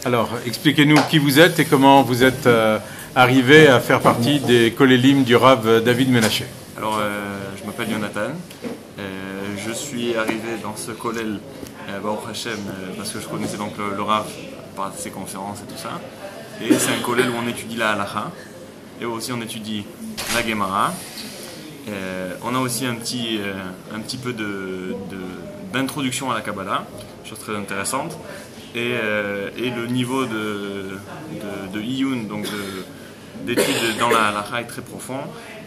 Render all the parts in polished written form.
Alors, expliquez-nous qui vous êtes et comment vous êtes arrivé à faire partie des Kolélim du Rav David Menaché. Alors, je m'appelle Jonathan. Je suis arrivé dans ce Kollel, Baruch Hashem, parce que je connaissais donc le Rav par ses conférences et tout ça. Et c'est un Kollel où on étudie la Halacha et aussi on étudie la Gemara. On a aussi un petit peu d'introduction à la Kabbalah, chose très intéressante. Et le niveau de Iyun, donc d'études dans la Halacha, est très profond.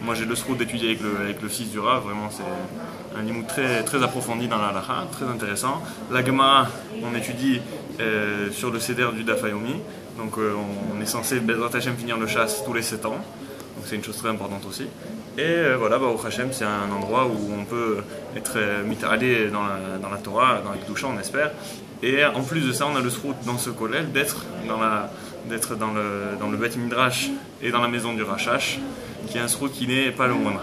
Moi j'ai le srout d'étudier avec le fils du Rav, vraiment c'est un limoud très, très approfondi dans la Halacha, très intéressant. La Gemara, on étudie sur le Seder du Daf Yomi, donc on est censé Bezrat Hashem finir le chasse tous les 7 ans, donc c'est une chose très importante aussi. Et voilà, Baruch Hashem, c'est un endroit où on peut être aller dans la Torah, dans les Kedusha, on espère. Et en plus de ça, on a le srout dans ce kollel d'être dans le Beth Midrash et dans la maison du Rashash, qui est un srout qui n'est pas le moindre.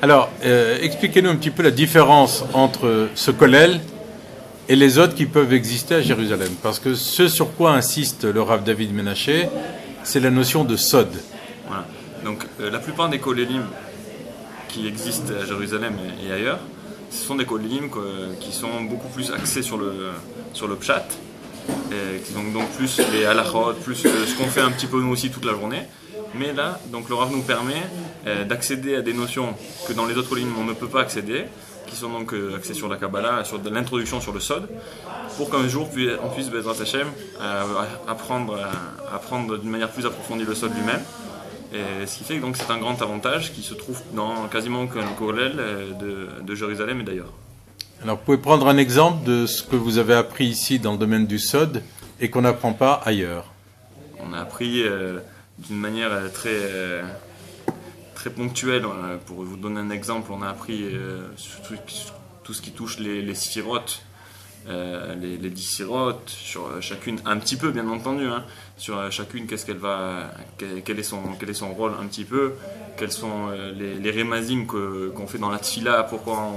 Alors, expliquez-nous un petit peu la différence entre ce kollel et les autres qui peuvent exister à Jérusalem. Parce que ce sur quoi insiste le Rav David Menaché, c'est la notion de sod. Voilà. Donc, la plupart des kollelim qui existent à Jérusalem et ailleurs, ce sont des kollelim qui sont beaucoup plus axés sur le pshat, et qui ont donc plus les halachot, plus ce qu'on fait un petit peu nous aussi toute la journée. Mais là, donc le Rav nous permet d'accéder à des notions que dans les autres kollelim on ne peut pas accéder, qui sont donc axés sur la Kabbalah, sur l'introduction sur le Sod, pour qu'un jour on puisse, Bezrat Hashem, apprendre d'une manière plus approfondie le Sod lui-même. Et ce qui fait que c'est un grand avantage qui se trouve dans quasiment aucun kollel de Jérusalem et d'ailleurs. Alors, vous pouvez prendre un exemple de ce que vous avez appris ici dans le domaine du Sod et qu'on n'apprend pas ailleurs. On a appris d'une manière très ponctuelle. Pour vous donner un exemple, on a appris tout ce qui touche les siphirotes, les 10 sirotes, sur chacune, un petit peu bien entendu, hein, sur chacune quel est son rôle un petit peu, quels sont les rémazim qu'on fait dans la tfila, pourquoi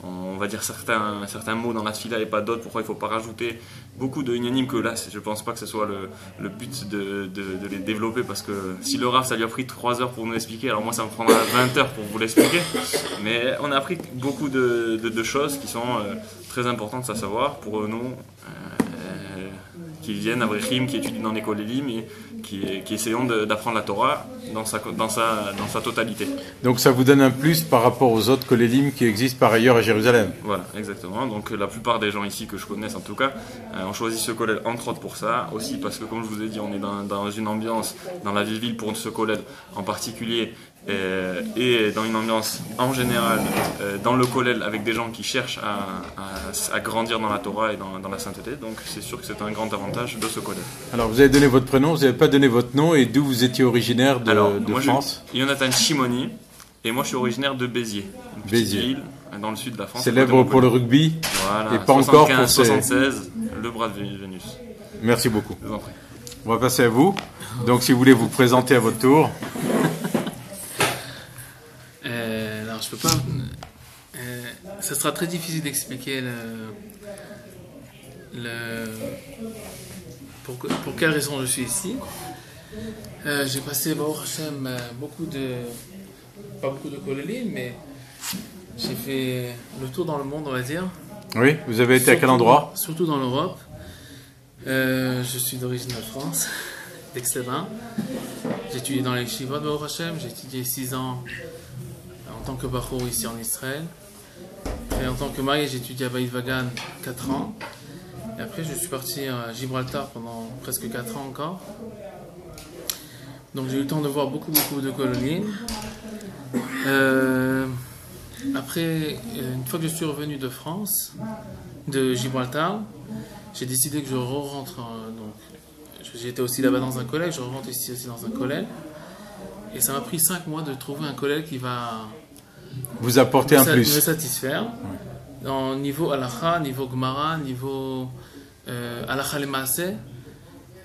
on va dire certains mots dans la tfila et pas d'autres, pourquoi il ne faut pas rajouter beaucoup de inyanim, que là je ne pense pas que ce soit le but de les développer, parce que si le Rav ça lui a pris 3 heures pour nous l'expliquer, alors moi ça me prendra 20 heures pour vous l'expliquer, mais on a appris beaucoup de choses qui sont très importantes à savoir pour nous qui viennent à Brechim, qui étudient dans les kollelim et qui essayons d'apprendre la Torah dans sa totalité. Donc ça vous donne un plus par rapport aux autres kollelim qui existent par ailleurs à Jérusalem. Voilà, exactement. Donc la plupart des gens ici que je connaisse en tout cas ont choisi ce kollel entre autres pour ça, aussi parce que comme je vous ai dit, on est dans une ambiance, dans la ville pour ce kollel en particulier, et dans une ambiance en général dans le kollel avec des gens qui cherchent à grandir dans la Torah et dans la sainteté, donc c'est sûr que c'est un grand avantage de ce kollel. Alors vous avez donné votre prénom, vous n'avez pas donné votre nom, et d'où vous étiez originaire de France? Jonathan Shimoni, et moi je suis originaire de Béziers, une petite ville dans le sud de la France. Célèbre pour le rugby, voilà, et pas encore pour 76, le bras de Vénus. Merci beaucoup. Je vous en prie. On va passer à vous, donc si vous voulez vous présenter à votre tour. Alors je peux pas. Ça sera très difficile d'expliquer pour quelle raison je suis ici. J'ai passé Baruch Hashem pas beaucoup de kollelim, mais j'ai fait le tour dans le monde, on va dire. Oui, vous avez été à quel endroit? Surtout dans l'Europe. Je suis d'origine de France, d'Aix-les-Bains. J'ai étudié dans les yeshivot Baruch Hashem, j'ai étudié 6 ans en tant que Bachour ici en Israël. Et en tant que marié, j'ai étudié à Beit Vagan 4 ans. Et après, je suis parti à Gibraltar pendant presque 4 ans encore. Donc j'ai eu le temps de voir beaucoup de colonies. Après, une fois que je suis revenu de France, de Gibraltar, j'ai décidé que je rentre. Donc, j'étais aussi là-bas dans un collège, je rentre ici aussi dans un collège. Et ça m'a pris 5 mois de trouver un collège qui va vous apporter un plus, me satisfaire. En niveau halacha, niveau gemara, niveau halacha lemaaseh.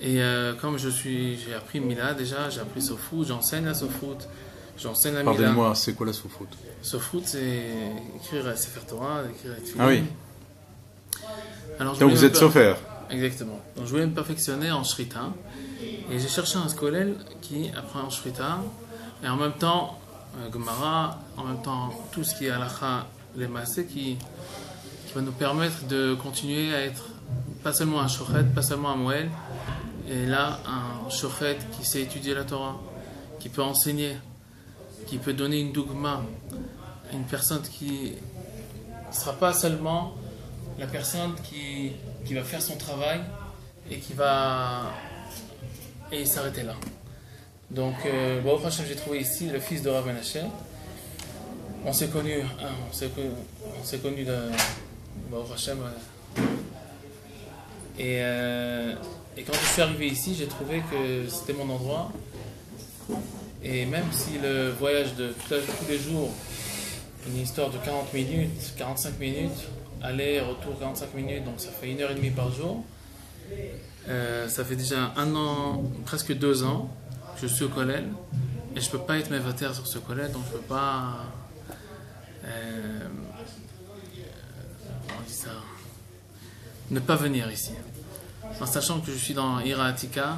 Et comme j'ai appris Mila déjà, j'ai appris Sofrout, j'enseigne la Sofrout, j'enseigne la Mila. Pardonnez-moi, c'est quoi la Sofrout? Sofrout, c'est écrire Sefer Torah, écrire Tefillin. Ah oui. Alors, donc vous êtes sofer? Exactement. Donc je voulais me perfectionner en Shrita. Et j'ai cherché un Skolel qui apprend en Shrita. Et en même temps, Gemara, en même temps, tout ce qui est Halacha, les Maaseh, qui va nous permettre de continuer à être pas seulement un Shochet, pas seulement un Moël. Et là, un Shochet qui sait étudier la Torah, qui peut enseigner, qui peut donner une dougma, une personne qui ne sera pas seulement la personne qui va faire son travail et qui va s'arrêter là. Donc, Baruch Hashem, j'ai trouvé ici le fils de Rav Menashe. On s'est connus de Baruch Hashem. Et quand je suis arrivé ici, j'ai trouvé que c'était mon endroit. Et même si le voyage de tous les jours, une histoire de 40 minutes, 45 minutes, aller, retour 45 minutes, donc ça fait 1h30 par jour. Ça fait déjà 1 an, presque 2 ans que je suis au Kollel. Et je ne peux pas être mévater sur ce Kollel, donc je ne peux pas... on dit ça, ne pas venir ici. En sachant que je suis dans Ira Atika,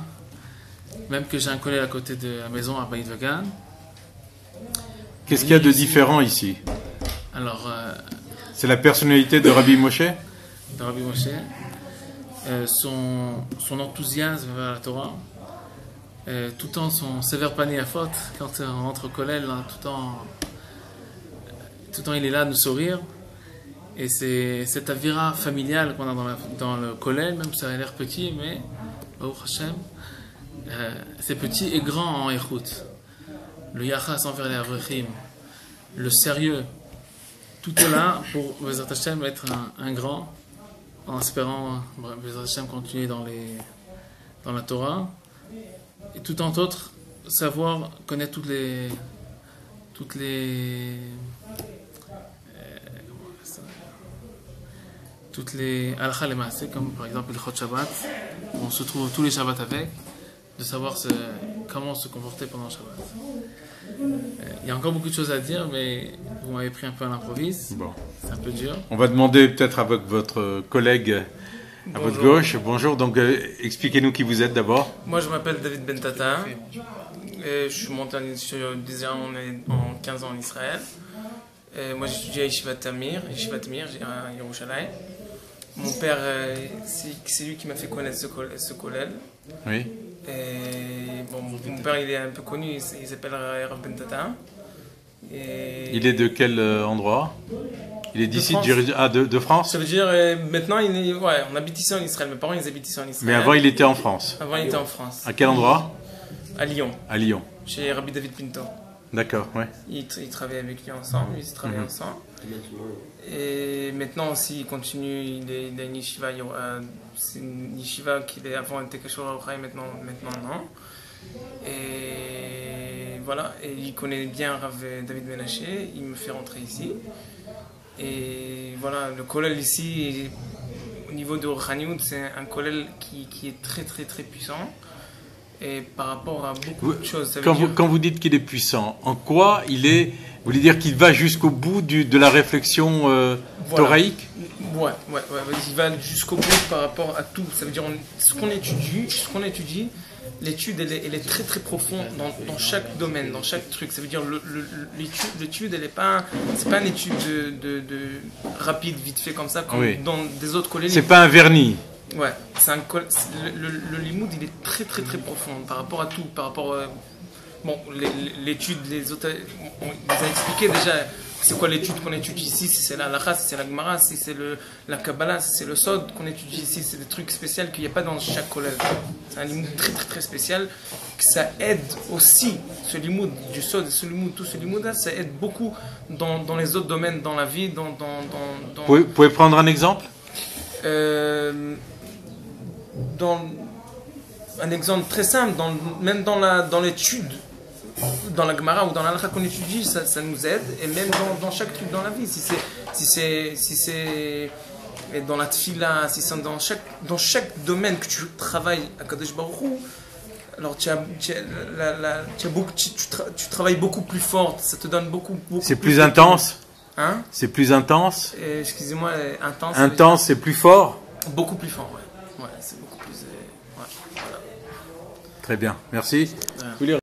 même que j'ai un Kollel à côté de la maison à Beit Vegan. Qu'est-ce qu'il y a de différent ici? Alors, c'est la personnalité de Rabbi Moshe? De Rabbi Moshe, son enthousiasme vers la Torah, tout le temps son sévère panier à faute, quand on rentre au Kollel, tout le temps il est là à nous sourire. Et c'est cette avira familiale qu'on a dans le Kollel, même si ça a l'air petit, mais Baruch Hashem, c'est petit et grand en écoute. Le yachas envers les avrechim, le sérieux, tout est là pour Bezrat Hashem être un grand, en espérant Bezrat Hashem continuer dans la Torah, et tout en autre, savoir connaître toutes les halakha les maaseh, comme par exemple le Chot Shabbat, où on se trouve tous les Shabbats avec, de savoir comment se comporter pendant le Shabbat. Il y a encore beaucoup de choses à dire, mais vous m'avez pris un peu à l'improviste. Bon. C'est un peu dur. On va demander peut-être avec votre collègue à votre gauche. Bonjour, donc expliquez-nous qui vous êtes d'abord. Moi je m'appelle David Ben Tata. Je suis monté déjà en 15 ans en Israël. Moi j'ai étudié à Yeshivat Tamir, j'ai à Yerushalayim. Mon père, c'est lui qui m'a fait connaître ce Kollel. Oui. Et bon, mon père il est un peu connu, il s'appelle Rav Ben Tata. Et Il est de quel endroit? Il est d'ici, de France? ça veut dire, maintenant on habite ici en Israël, mes parents ils habitent ici en Israël. Mais avant il était en France. Avant il était en France. À quel endroit? À Lyon, À Lyon. chez Rabbi David Pinto. D'accord, ouais. Ils travaillent avec lui ensemble, ils travaillent ensemble. Et maintenant aussi, il continue, il a une yeshiva, c'est une yeshiva qui avant était quelque chose à maintenant non. Et voilà, et il connaît bien Rav David Menashe, il me fait rentrer ici. Et voilà, le Kollel ici, au niveau de Rochaniut, c'est un Kollel qui est très très très puissant. Et par rapport à beaucoup de choses. Quand vous dites qu'il est puissant, en quoi il est... Vous voulez dire qu'il va jusqu'au bout de la réflexion toraïque? Ouais, il va jusqu'au bout par rapport à tout. Ça veut dire ce qu'on étudie, l'étude elle est très très profonde dans chaque domaine, dans chaque truc. Ça veut dire l'étude elle est pas, c'est pas une étude de rapide, vite fait comme ça, comme dans des autres collèges. C'est pas un vernis. Ouais, le limoud il est très très très profond par rapport à tout, par rapport l'étude, les autres, on vous a expliqué déjà c'est quoi l'étude qu'on étudie ici, si c'est la halakha, si c'est la gemara, si c'est la kabbalah, si c'est le sod qu'on étudie ici, c'est des trucs spéciaux qu'il n'y a pas dans chaque collège. C'est un limoud très très très spécial, que ça aide aussi, ce limoud du sod, tout ce limoud là, ça aide beaucoup dans les autres domaines, dans la vie, Vous pouvez prendre un exemple? Un exemple très simple, même dans l'étude, dans la Gemara ou dans la halakha qu'on étudie, ça nous aide, et même dans chaque truc dans la vie, si c'est dans la tfila, si c'est dans chaque domaine que tu travailles à Kadosh Baruch Hu, alors tu travailles beaucoup plus fort, ça te donne beaucoup c'est plus intense. Hein? C'est plus intense. Excusez-moi, intense. Intense, c'est plus fort. Beaucoup plus fort, ouais. Ouais, c'est beaucoup plus. Ouais, voilà. Très bien, merci. Ouais. Vous voulez